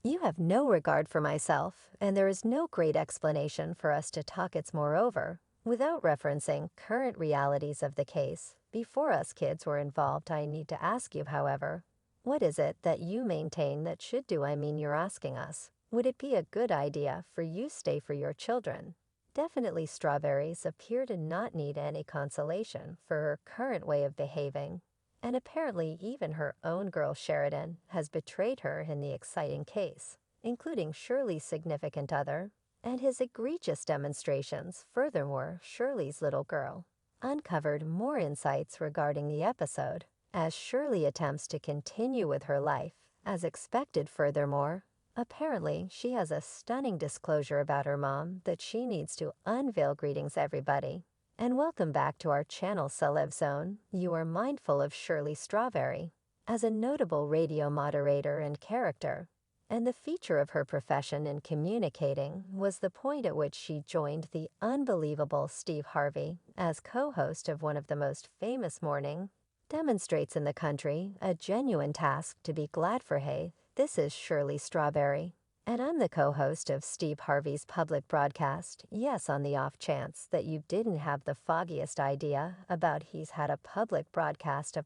You have no regard for myself, and there is no great explanation for us to talk it's moreover, without referencing current realities of the case. Before us kids were involved, I need to ask you, however, what is it that you maintain that should do? I mean, you're asking us. Would it be a good idea for you stay for your children? Definitely Strawberries appear to not need any consolation for her current way of behaving, and apparently even her own girl Sheridan has betrayed her in the exciting case, including Shirley's significant other and his egregious demonstrations. Furthermore, Shirley's little girl uncovered more insights regarding the episode as Shirley attempts to continue with her life as expected. Furthermore, apparently she has a stunning disclosure about her mom that she needs to unveil. Greetings everybody, and welcome back to our channel Celeb Zone. You are mindful of Shirley Strawberry as a notable radio moderator and character, and the feature of her profession in communicating was the point at which she joined the unbelievable Steve Harvey as co-host of one of the most famous morning demonstrates in the country, a genuine task to be glad for. Hey, this is Shirley Strawberry, and I'm the co-host of Steve Harvey's public broadcast. Yes, on the off chance that you didn't have the foggiest idea about he's had a public broadcast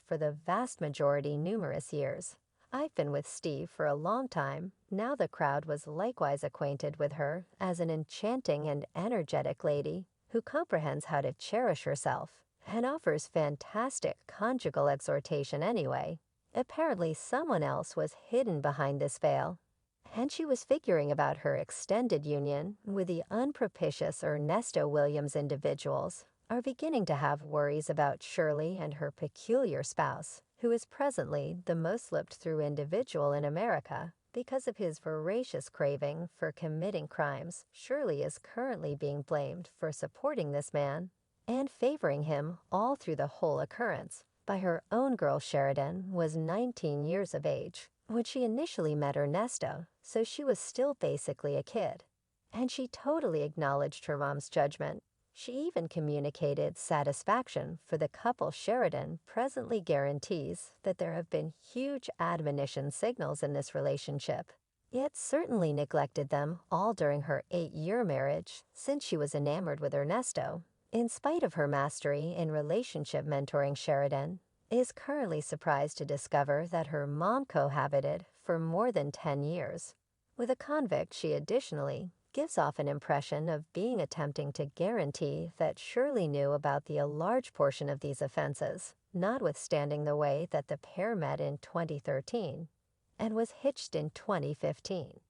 for the vast majority numerous years. I've been with Steve for a long time. Now the crowd was likewise acquainted with her as an enchanting and energetic lady who comprehends how to cherish herself and offers fantastic conjugal exhortation anyway. Apparently someone else was hidden behind this veil, and she was figuring about her extended union with the unpropitious Ernesto Williams. Individuals are beginning to have worries about Shirley and her peculiar spouse, who is presently the most looked-through individual in America because of his voracious craving for committing crimes. Shirley is currently being blamed for supporting this man and favoring him all through the whole occurrence by her own girl. Sheridan was 19 years of age when she initially met Ernesto, so she was still basically a kid, and she totally acknowledged her mom's judgment. She even communicated satisfaction for the couple. Sheridan presently guarantees that there have been huge admonition signals in this relationship, yet certainly neglected them all during her 8-year marriage since she was enamored with Ernesto. In spite of her mastery in relationship mentoring, Sheridan is currently surprised to discover that her mom cohabited for more than 10 years with a convict. She additionally gives off an impression of being attempting to guarantee that Shirley knew about the a large portion of these offenses, notwithstanding the way that the pair met in 2013 and was hitched in 2015.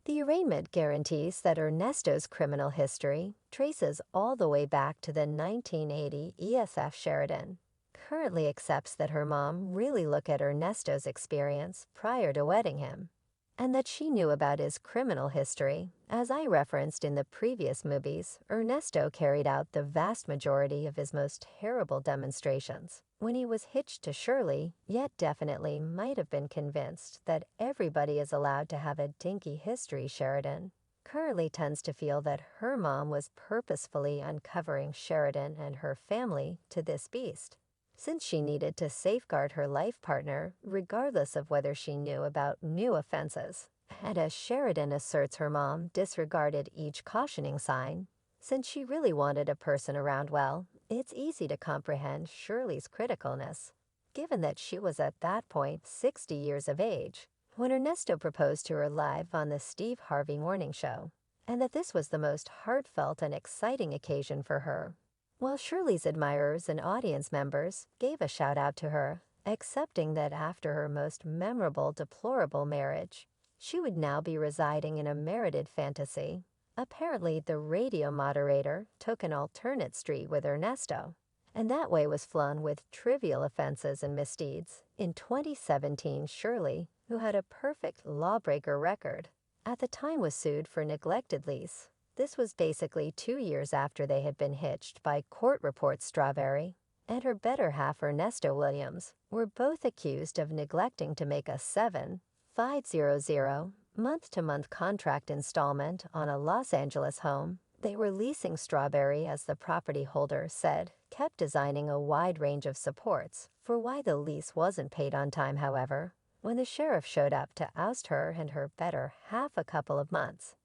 The arraignment guarantees that Ernesto's criminal history traces all the way back to the 1980 ESF. Sheridan currently accepts that her mom really looked at Ernesto's experience prior to wedding him, and that she knew about his criminal history. As I referenced in the previous movies, Ernesto carried out the vast majority of his most terrible demonstrations when he was hitched to Shirley, yet definitely might have been convinced that everybody is allowed to have a dinky history. Sheridan currently tends to feel that her mom was purposefully uncovering Sheridan and her family to this beast, since she needed to safeguard her life partner regardless of whether she knew about new offenses. And as Sheridan asserts, her mom disregarded each cautioning sign since she really wanted a person around. Well, it's easy to comprehend Shirley's criticalness, given that she was at that point 60 years of age when Ernesto proposed to her live on the Steve Harvey Morning Show, and that this was the most heartfelt and exciting occasion for her. While Shirley's admirers and audience members gave a shout-out to her, accepting that after her most memorable deplorable marriage, she would now be residing in a merited fantasy. Apparently, the radio moderator took an alternate street with Ernesto, and that way was flung with trivial offenses and misdeeds. In 2017, Shirley, who had a perfect lawbreaker record, at the time was sued for neglected lease. This was basically 2 years after they had been hitched by court reports. Strawberry and her better half Ernesto Williams were both accused of neglecting to make a 7,500 month-to-month contract installment on a Los Angeles home. They were leasing. Strawberry, as the property holder said, kept designing a wide range of supports for why the lease wasn't paid on time. However, when the sheriff showed up to oust her and her better half a couple of months.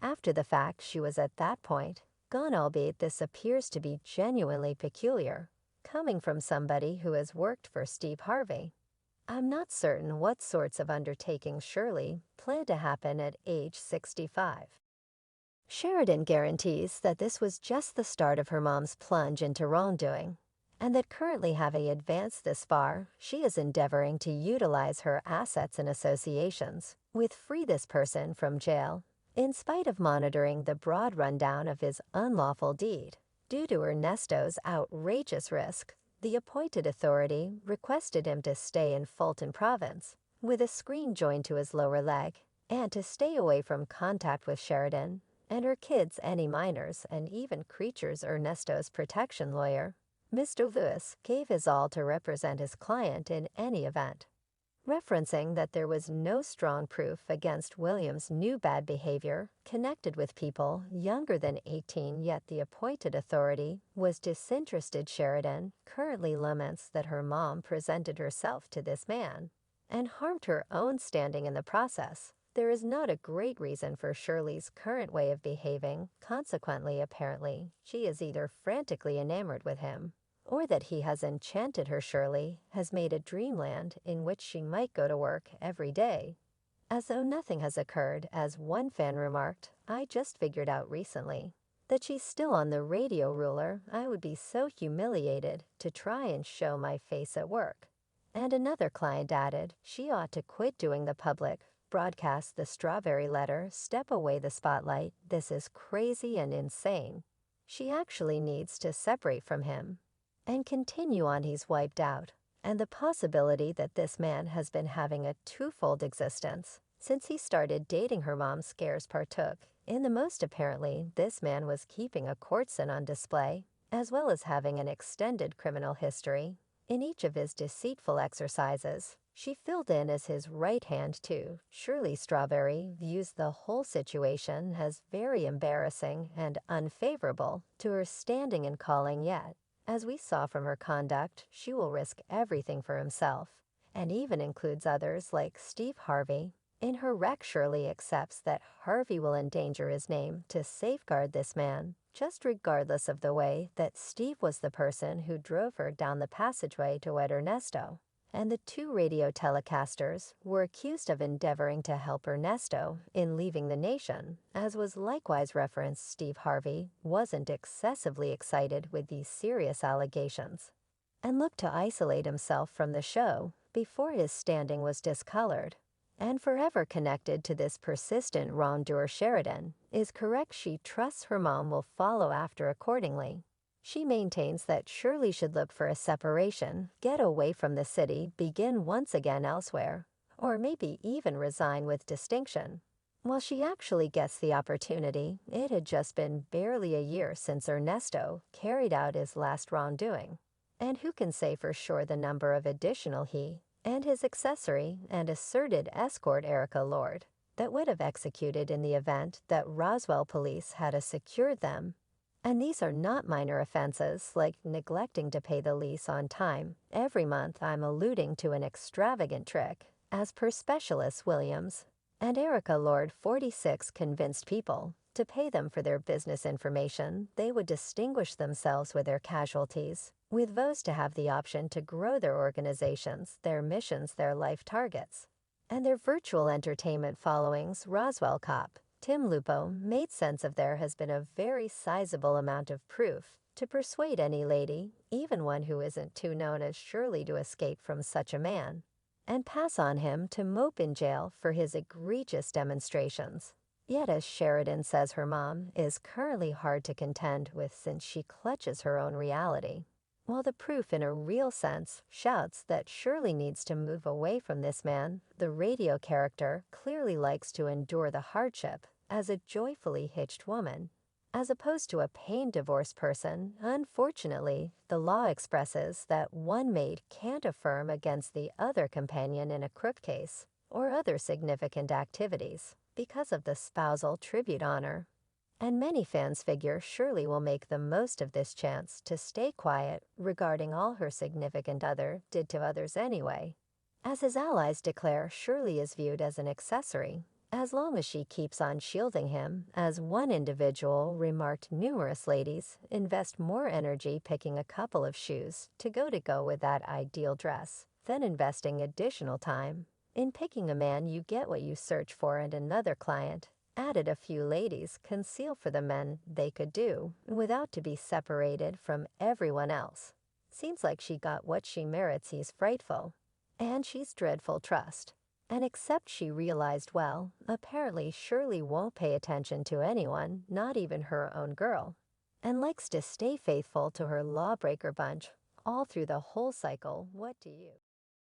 After the fact, she was at that point gone, albeit this appears to be genuinely peculiar, coming from somebody who has worked for Steve Harvey. I'm not certain what sorts of undertakings Shirley planned to happen at age 65. Sheridan guarantees that this was just the start of her mom's plunge into wrongdoing, and that currently having advanced this far, she is endeavoring to utilize her assets and associations with free this person from jail, in spite of monitoring the broad rundown of his unlawful deed. Due to Ernesto's outrageous risk, the appointed authority requested him to stay in Fulton Province, with a screen joined to his lower leg, and to stay away from contact with Sheridan and her kids, any minors, and even creatures. Ernesto's protection lawyer, Mr. Lewis, gave his all to represent his client in any event, referencing that there was no strong proof against William's new bad behavior connected with people younger than 18, yet the appointed authority was disinterested. Sheridan currently laments that her mom presented herself to this man and harmed her own standing in the process. There is not a great reason for Shirley's current way of behaving. Consequently, apparently, she is either frantically enamored with him, or that he has enchanted her. Shirley has made a dreamland in which she might go to work every day, as though nothing has occurred. As one fan remarked, "I just figured out recently that she's still on the radio ruler. I would be so humiliated to try and show my face at work." And another client added, "She ought to quit doing the public broadcast the Strawberry letter, step away the spotlight. This is crazy and insane. She actually needs to separate from him and continue on. He's wiped out." And the possibility that this man has been having a twofold existence since he started dating her mom scares partook in the most. Apparently, this man was keeping a courtesan on display, as well as having an extended criminal history. In each of his deceitful exercises, she filled in as his right hand too. Shirley Strawberry views the whole situation as very embarrassing and unfavorable to her standing and calling, yet, as we saw from her conduct, she will risk everything for himself, and even includes others like Steve Harvey. In her wreck, Shirley accepts that Harvey will endanger his name to safeguard this man, just regardless of the way that Steve was the person who drove her down the passageway to wed Ernesto. And the two radio telecasters were accused of endeavoring to help Ernesto in leaving the nation, as was likewise referenced. Steve Harvey wasn't excessively excited with these serious allegations, and looked to isolate himself from the show before his standing was discolored. And forever connected to this persistent wrongdoer, Sheridan is correct. She trusts her mom will follow after accordingly. She maintains that Shirley should look for a separation, get away from the city, begin once again elsewhere, or maybe even resign with distinction. While she actually gets the opportunity, it had just been barely a year since Ernesto carried out his last wrongdoing. And who can say for sure the number of additional he and his accessory and asserted escort, Erica Lord, that would have executed in the event that Roswell police had secured them. And these are not minor offenses like neglecting to pay the lease on time every month. I'm alluding to an extravagant trick, as per specialist Williams and Erica Lord 46 convinced people to pay them for their business information. They would distinguish themselves with their casualties, with those to have the option to grow their organizations, their missions, their life targets, and their virtual entertainment followings. Roswell cop Tim Lupo made sense of there has been a very sizable amount of proof to persuade any lady, even one who isn't too known as Shirley, to escape from such a man and pass on him to mope in jail for his egregious demonstrations. Yet, as Sheridan says, her mom is currently hard to contend with since she clutches her own reality, while the proof in a real sense shouts that Shirley needs to move away from this man. The radio character clearly likes to endure the hardship as a joyfully hitched woman, as opposed to a pain divorced person. Unfortunately, the law expresses that one maid can't affirm against the other companion in a crook case or other significant activities because of the spousal tribute honor. And many fans figure Shirley will make the most of this chance to stay quiet regarding all her significant other did to others anyway, As his allies declare, Shirley is viewed as an accessory, as long as she keeps on shielding him. As one individual remarked, numerous ladies invest more energy picking a couple of shoes to go with that ideal dress than investing additional time in picking a man you get what you search for. And another client added, a few ladies conceal for the men they could do without to be separated from everyone else. Seems like she got what she merits. He's frightful, and she's dreadful trust. And except she realized well, apparently Shirley won't pay attention to anyone, not even her own girl, and likes to stay faithful to her lawbreaker bunch all through the whole cycle. What do you?